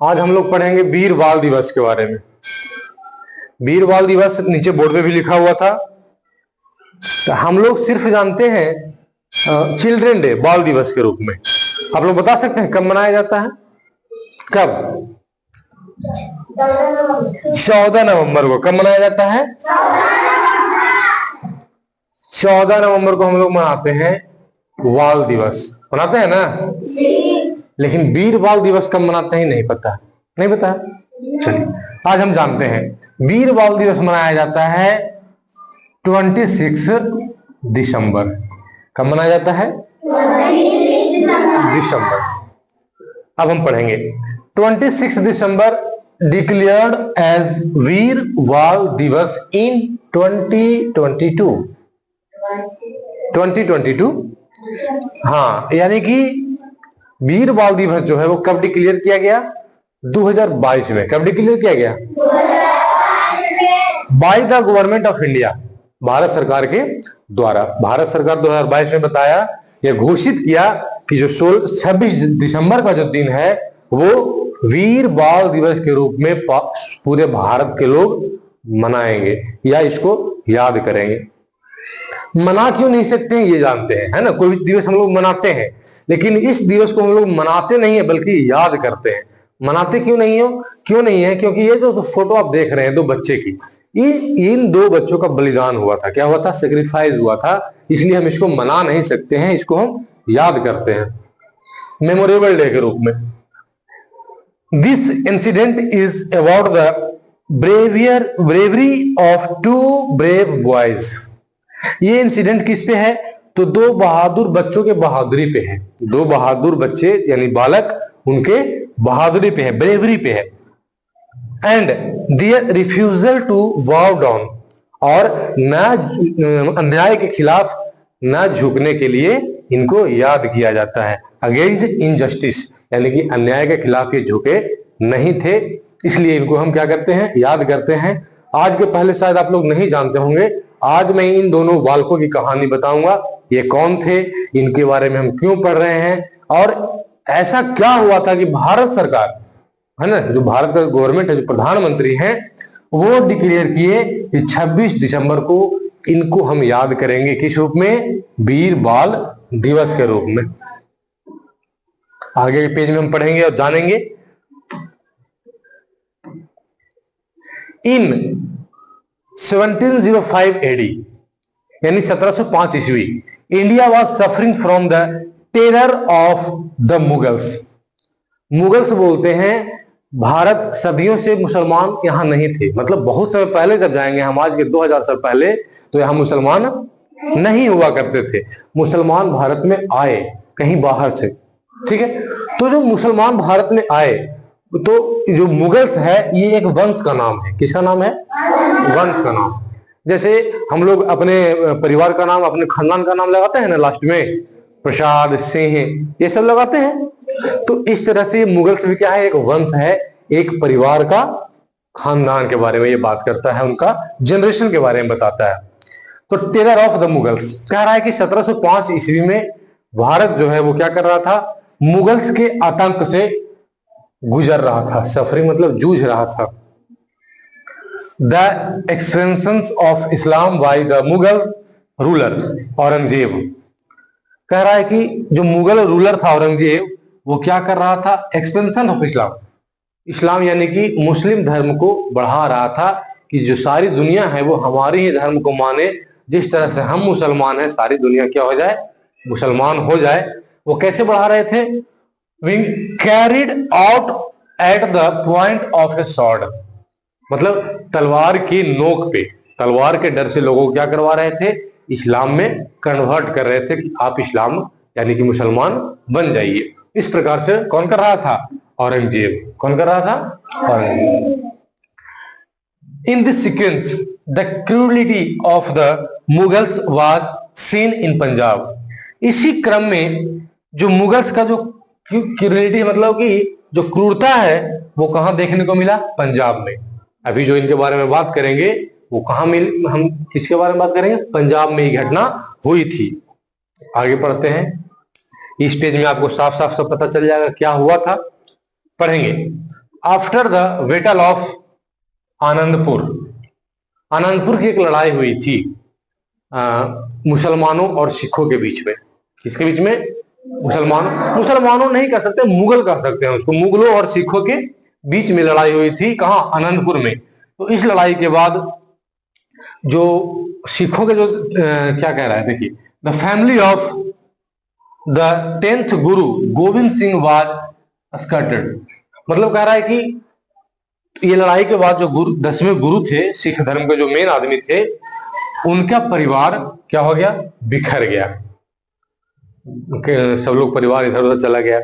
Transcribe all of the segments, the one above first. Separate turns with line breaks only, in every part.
आज हम लोग पढ़ेंगे वीर बाल दिवस के बारे में। वीर बाल दिवस नीचे बोर्ड पे भी लिखा हुआ था। तो हम लोग सिर्फ जानते हैं चिल्ड्रन डे, बाल दिवस के रूप में। आप लोग बता सकते हैं कब मनाया जाता है? कब? 14 नवंबर को। कब मनाया जाता है? 14 नवंबर को हम लोग मनाते हैं बाल दिवस। मनाते हैं ना? लेकिन वीर बाल दिवस कब मनाते हैं नहीं पता। नहीं पता? चलिए आज हम जानते हैं। वीर बाल दिवस मनाया जाता है 26 दिसंबर। कब मनाया जाता है? दिसंबर। अब हम पढ़ेंगे 26 दिसंबर डिक्लेयर्ड एज वीर बाल दिवस इन 2022। 2022। हाँ, यानी कि वीर बाल दिवस जो है वो कब डिक्लेयर किया गया? 2022 में। कब डिक्लेयर किया गया? By the government of India, Bharat सरकार के द्वारा। भारत सरकार 2022 में बताया, यह घोषित किया कि जो 26 दिसंबर का जो दिन है वो वीर बाल दिवस के रूप में पूरे भारत के लोग मनाएंगे या इसको याद करेंगे। मना क्यों नहीं सकते हैं ये जानते हैं, है ना? कोई भी दिवस हम लोग मनाते हैं, लेकिन इस दिवस को हम लोग मनाते नहीं है बल्कि याद करते हैं। मनाते क्यों नहीं है? क्योंकि ये जो फोटो आप देख रहे हैं दो बच्चे की, इन दो बच्चों का बलिदान हुआ था। क्या हुआ था? सेक्रीफाइस हुआ था। इसलिए हम इसको मना नहीं सकते हैं, इसको हम याद करते हैं मेमोरेबल डे के रूप में। This incident is about the bravery of two brave boys. ये इंसिडेंट किस पे है? तो दो बहादुर बच्चों के बहादुरी पे है। दो बहादुर बच्चे यानी बालक, उनके बहादुरी पे है, ब्रेवरी पे है। And their refusal to bow down, और न अन्याय के खिलाफ न झुकने के लिए इनको याद किया जाता है। अगेंस्ट इनजस्टिस, यानी कि अन्याय के खिलाफ ये झुके नहीं थे, इसलिए इनको हम क्या करते हैं? याद करते हैं। आज के पहले शायद आप लोग नहीं जानते होंगे। आज मैं इन दोनों बालकों की कहानी बताऊंगा। ये कौन थे, इनके बारे में हम क्यों पढ़ रहे हैं, और ऐसा क्या हुआ था कि भारत सरकार, है ना, जो भारत का गवर्नमेंट है, जो प्रधानमंत्री हैं, वो डिक्लेयर किए कि 26 दिसंबर को इनको हम याद करेंगे। किस रूप में? वीर बाल दिवस के रूप में। आगे के पेज में हम पढ़ेंगे और जानेंगे। इन 1705 AD, यानी 1705 ईस्वी, India was suffering from the terror of the Mughals. Mughals बोलते हैं भारत सदियों से मुसलमान यहां नहीं थे, मतलब बहुत समय पहले जब जाएंगे हम, आज के 2000 साल पहले, तो यहां मुसलमान नहीं हुआ करते थे। मुसलमान भारत में आए कहीं बाहर से, ठीक है। तो जो मुसलमान भारत में आए, तो जो मुगल्स है ये एक वंश का नाम है। किसका नाम है? वंश का नाम। जैसे हम लोग अपने परिवार का नाम, अपने खानदान का नाम लगाते हैं ना लास्ट में, प्रसाद, सिंह, ये सब लगाते हैं। तो इस तरह से मुगल्स भी क्या है? एक वंश है, एक परिवार का, खानदान के बारे में ये बात करता है, उनका जनरेशन के बारे में बताता है। तो टेरर ऑफ द मुगल्स कह रहा है कि 1705 ईस्वी में भारत जो है वो क्या कर रहा था? मुगल्स के आतंक से गुजर रहा था। सफरिंग मतलब जूझ रहा था। The expansion of Islam by the Mughal ruler Aurangzeb, कह रहा है कि जो मुगल रूलर था औरंगजेब, वो क्या कर रहा था? एक्सपेंशन ऑफ इस्लाम, इस्लाम यानी कि मुस्लिम धर्म को बढ़ा रहा था, कि जो सारी दुनिया है वो हमारे ही धर्म को माने। जिस तरह से हम मुसलमान हैं, सारी दुनिया क्या हो जाए? मुसलमान हो जाए। वो कैसे बढ़ा रहे थे? Being carried out at the point of a sword, मतलब तलवार की नोक पे, तलवार के डर से लोगों को क्या करवा रहे थे? इस्लाम में कन्वर्ट कर रहे थे कि आप इस्लाम यानी कि मुसलमान बन जाइए। इस प्रकार से कौन कर रहा था? औरंगजेब। कौन कर रहा था? Aurangzeb. In this sequence the क्रूरलिटी of the Mughals was seen in Punjab. इसी क्रम में जो मुगल्स का जो क्रूरलिटी, मतलब कि जो क्रूरता है, वो कहां देखने को मिला? पंजाब में। अभी जो इनके बारे में बात करेंगे वो कहां मिल, हम किसके बारे में बात करेंगे? पंजाब में ये घटना हुई थी। आगे पढ़ते हैं। इस पेज में आपको साफ साफ सब पता चल जाएगा क्या हुआ था। पढ़ेंगे after the battle of Anandpur, Anandpur की एक लड़ाई हुई थी मुसलमानों और सिखों के बीच में। किसके बीच में? मुसलमानों नहीं कह सकते, मुगल कह सकते हैं उसको। मुगलों और सिखों के बीच में लड़ाई हुई थी। कहां? आनंदपुर में। तो इस लड़ाई के बाद जो सिखों के जो क्या कह रहा है, देखिए, the family of the 10th Guru Govind Singh was स्कर्टेड। मतलब कह रहा है कि ये लड़ाई के बाद जो 10वें गुरु थे, सिख धर्म के जो मेन आदमी थे, उनका परिवार क्या हो गया? बिखर गया। सब लोग परिवार इधर उधर चला गया।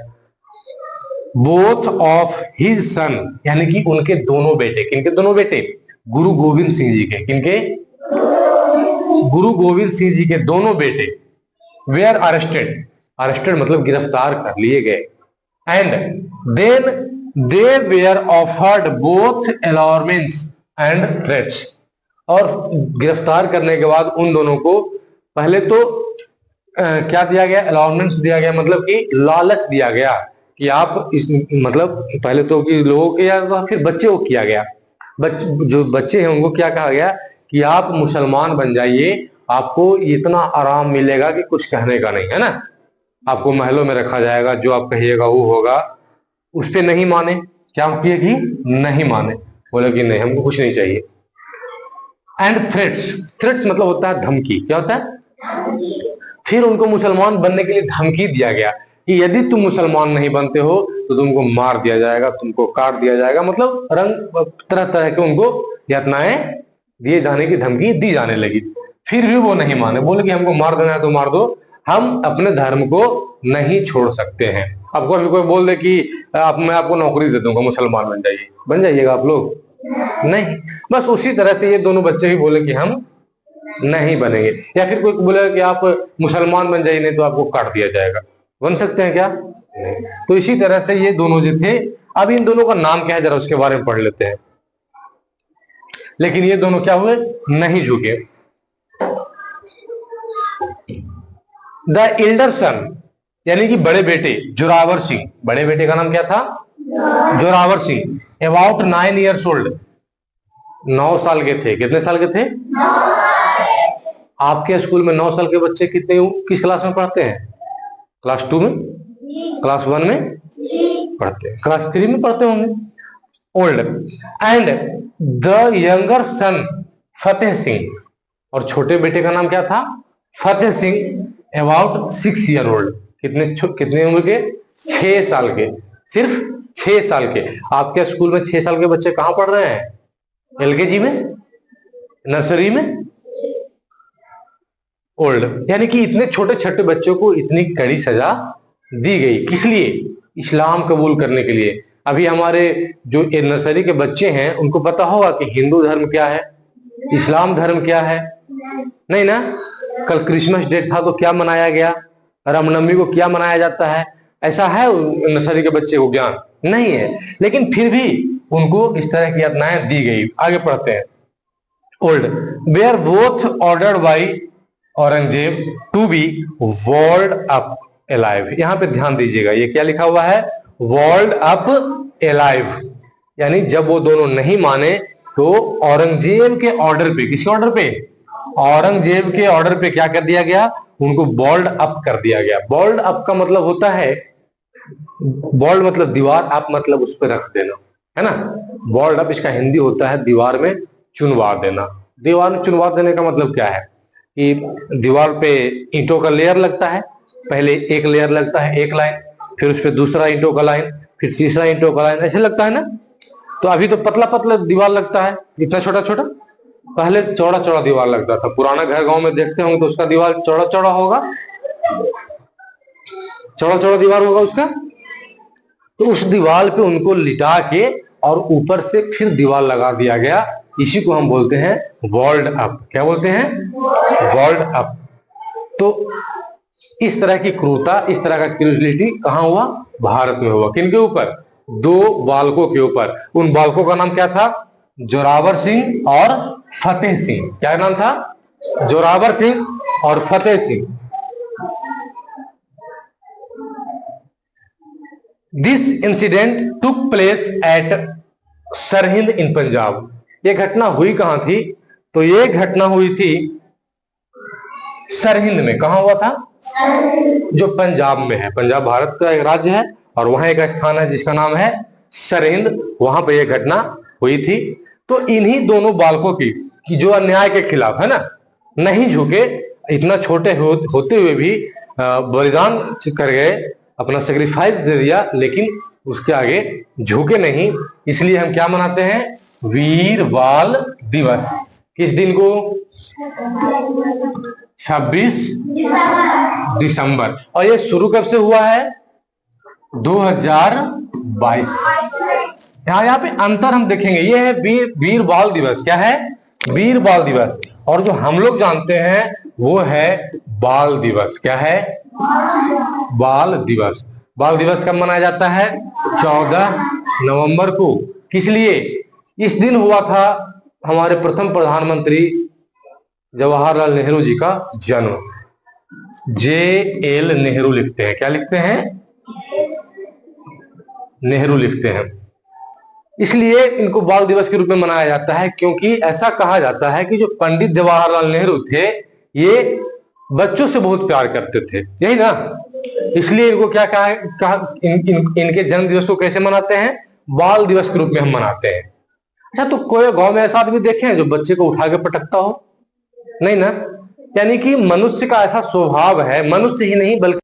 बोथ ऑफ हिज सन, यानी कि उनके दोनों बेटे। किनके दोनों बेटे? गुरु गोविंद सिंह जी के। किनके? गुरु गोविंद सिंह जी के दोनों बेटे वेयर अरेस्टेड। अरेस्टेड मतलब गिरफ्तार कर लिए गए। And then they were offered both allurements and threats. और गिरफ्तार करने के बाद उन दोनों को पहले तो क्या दिया गया? अलार्मेंट्स दिया गया, मतलब कि लालच दिया गया कि आप इस, मतलब पहले तो कि लोगों के या फिर बच्चे को किया गया। जो बच्चे हैं उनको क्या कहा गया कि आप मुसलमान बन जाइए, आपको इतना आराम मिलेगा कि कुछ कहने का नहीं है ना। आपको महलों में रखा जाएगा, जो आप कहिएगा वो होगा। उस पे नहीं माने, क्या किए कि नहीं माने, बोले कि नहीं, हमको कुछ नहीं चाहिए। एंड थ्रेट्स, थ्रेट्स मतलब होता है धमकी। क्या होता है? फिर उनको मुसलमान बनने के लिए धमकी दिया गया कि यदि तुम मुसलमान नहीं बनते हो तो तुमको मार दिया जाएगा, तुमको काट दिया जाएगा। मतलब रंग तरह तरह के उनको यातनाएं दिए जाने की धमकी दी जाने लगी। फिर भी वो नहीं माने, बोले कि हमको मार देना है तो मार दो, हम अपने धर्म को नहीं छोड़ सकते हैं। आपको अभी कोई बोल दे कि मैं आपको नौकरी दे दूंगा, मुसलमान बन जाइए, बन जाइएगा आप लोग? नहीं। बस उसी तरह से ये दोनों बच्चे भी बोले कि हम नहीं बनेंगे। या फिर कोई बोलेगा कि आप मुसलमान बन जाइए, नहीं तो आपको काट दिया जाएगा, बन सकते हैं क्या? नहीं। तो इसी तरह से ये दोनों जो थे, अब इन दोनों का नाम क्या है जरा उसके बारे में पढ़ लेते हैं। लेकिन ये दोनों क्या हुए? नहीं झुके। द एल्डर सन, यानी कि बड़े बेटे जोरावर सिंह। बड़े बेटे का नाम क्या था? Zorawar Singh. About 9 years old, 9 साल के थे। कितने साल के थे? आपके स्कूल में 9 साल के बच्चे कितने, किस क्लास में पढ़ते हैं? क्लास 2 में, क्लास 1 में पढ़ते हैं, क्लास 3 में पढ़ते होंगे। ओल्ड। एंड द यंगर सन फतेह सिंह, और छोटे बेटे का नाम क्या था? Fateh Singh. About 6 year old, कितने उम्र के? 6 साल के। सिर्फ 6 साल के। आपके स्कूल में 6 साल के बच्चे कहां पढ़ रहे हैं? एलकेजी में, नर्सरी में। ओल्ड, यानी कि इतने छोटे छोटे बच्चों को इतनी कड़ी सजा दी गई। किस लिए? इस्लाम कबूल करने के लिए। अभी हमारे जो नर्सरी के बच्चे हैं उनको पता होगा कि हिंदू धर्म क्या है, इस्लाम धर्म क्या है? नहीं ना। कल क्रिसमस डे था तो क्या मनाया गया? रामनवमी को क्या मनाया जाता है? ऐसा है नर्सरी के बच्चे को ज्ञान नहीं है। लेकिन फिर भी उनको इस तरह की यातनाएं दी गई। आगे पढ़ते हैं। Old, where both ordered by Aurangzeb to be walled up alive. यहां पे ध्यान दीजिएगा, ये क्या लिखा हुआ है? Walled up alive. यानी जब वो दोनों नहीं माने तो औरंगजेब के ऑर्डर पे, किसके ऑर्डर पे? औरंगजेब के ऑर्डर पे क्या कर दिया गया? उनको बॉल्ड अप कर दिया गया। बॉल्ड अप का मतलब होता है, बॉल्ड मतलब दीवार, अप मतलब उस पर रख देना, है ना। बॉल्ड अप इसका हिंदी होता है दीवार में चुनवा देना। दीवार में चुनवा देने का मतलब क्या है कि दीवार पे ईंटों का लेयर लगता है। पहले एक लेयर लगता है, एक लाइन, फिर उस पर दूसरा ईंटों का लाइन, फिर तीसरा ईंटों का लाइन, ऐसे लगता है ना। तो अभी तो पतला पतला दीवार लगता है, इतना छोटा छोटा। पहले चौड़ा चौड़ा दीवार लगता था। पुराना घर गांव में देखते होंगे तो उसका दीवार चौड़ा चौड़ा होगा, चौड़ा चौड़ा दीवार होगा उसका। तो उस दीवार पे उनको लिटा के और ऊपर से फिर दीवार लगा दिया गया। इसी को हम बोलते हैं वॉल्ड अप। क्या बोलते हैं? Walled up. तो इस तरह की क्रूरता, इस तरह का क्रूरलिटी कहां हुआ? भारत में हुआ। किनके ऊपर? 2 बालकों के ऊपर। उन बालकों का नाम क्या था? जोरावर सिंह और फतेह सिंह। क्या नाम था? जोरावर सिंह और Fateh Singh. This incident took place at Sirhind in Punjab. ये घटना हुई कहां थी? तो ये घटना हुई थी सरहिंद में। कहां हुआ था? जो पंजाब में है। पंजाब भारत का एक राज्य है और वहां एक स्थान है जिसका नाम है सरहिंद, वहां पर यह घटना हुई थी। तो इन्हीं दोनों बालकों की जो अन्याय के खिलाफ है ना, नहीं झुके, इतना छोटे होते हुए भी बलिदान कर गए, अपना सेक्रीफाइस दे दिया, लेकिन उसके आगे झुके नहीं। इसलिए हम क्या मनाते हैं? वीर बाल दिवस। किस दिन को? 26 दिसंबर। और ये शुरू कब से हुआ है? 2022। यहाँ पे अंतर हम देखेंगे। ये है वीर बाल दिवस। क्या है? वीर बाल दिवस। और जो हम लोग जानते हैं वो है बाल दिवस। क्या है? बाल दिवस। बाल दिवस कब मनाया जाता है? 14 नवंबर को। किस लिए? इस दिन हुआ था हमारे प्रथम प्रधानमंत्री जवाहरलाल नेहरू जी का जन्म। JL नेहरू लिखते हैं। क्या लिखते हैं? नेहरू लिखते हैं। इसलिए इनको बाल दिवस के रूप में मनाया जाता है, क्योंकि ऐसा कहा जाता है कि जो पंडित जवाहरलाल नेहरू थे, ये बच्चों से बहुत प्यार करते थे, यही ना? इसलिए इनको क्या कहा इनके जन्म दिवस को कैसे मनाते हैं? बाल दिवस के रूप में हम मनाते हैं। अच्छा, तो कोई गांव में ऐसा आदमी देखे हैं जो बच्चे को उठा के पटकता हो? नहीं ना? यानी कि मनुष्य का ऐसा स्वभाव है, मनुष्य ही नहीं बल्कि